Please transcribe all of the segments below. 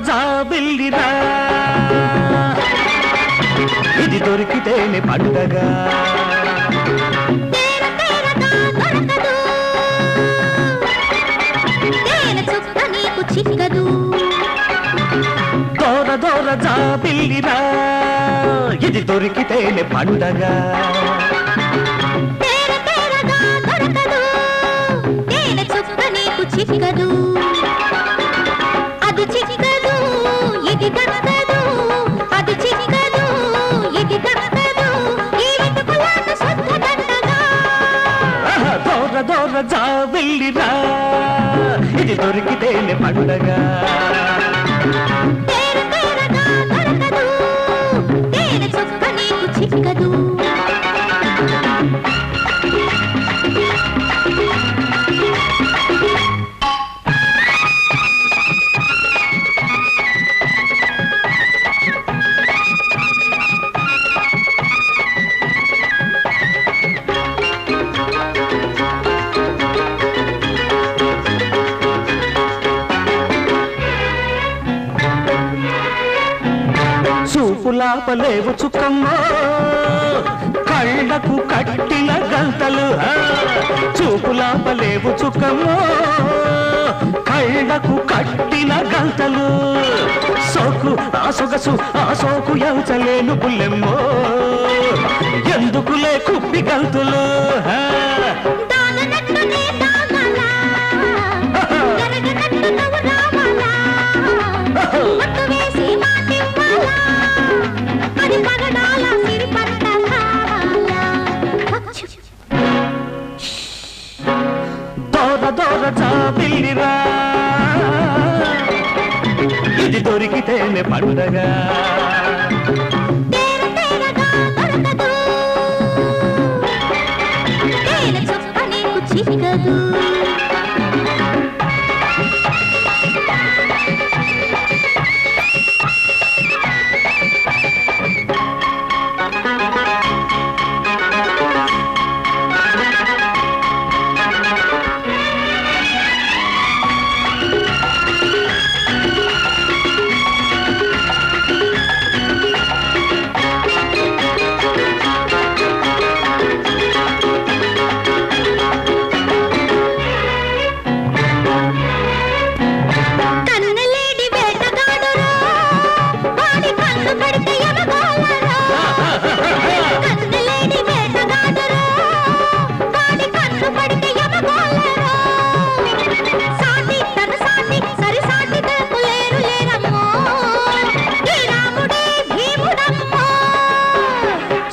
జాబిల్లిరా ఇది దొరికితేనే పండగ దోర దోర జాబిల్లిరా ఇది దొరికితేనే పండగ చిక్కదు అది చిక్కదు ఇది దక్కదు అది చిక్కదు ఇది దక్కదు ఈ వెతుకులాట శుద్ధ దండగా దోర దోర జాబిల్లిరా ఇది దొరికితేనే పండగ దొరకదు తేనె చుక్క నీకు చిక్కదు చూపులాపలేవు చుక్కమ్మో కళ్ళకు కట్టిన గంతలు చూపులాపలేవు చుక్కమ్మో కళ్ళకు కట్టిన గంతలు సోకు ఆ సొగసు ఆ సోకు ఎంచలేను పుల్లెమ్మో ఎందుకులే కుప్పి గంతులు దోర దోర జాబిల్లిరా ఇది దొరికితేనే పండగ చిక్కదు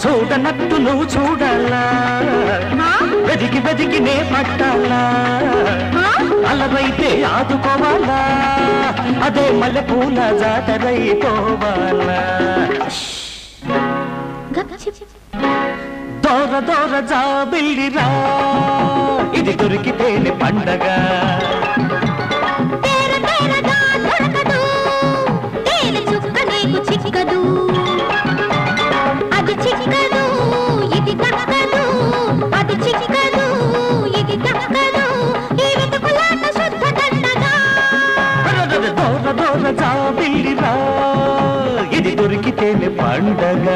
చూడనట్టు నువ్వు చూడాలా వెతికి వెతికి నే పట్టాలా అలవైతే ఆదుకోవాలా అదే మల్లెపూల జాతరైపోవాలా దోర దోర జాబిల్లిరా ఇది దొరికితేనే పండగ చిక్కదు అది చిక్కదు ఇది దక్కదు అది చిక్కదు ఇది దక్కదు ఈ వెతుకులాట శుద్ధ దండగా దోర దోర జాబిల్లిరా ఇది దొరికితేనే పండగ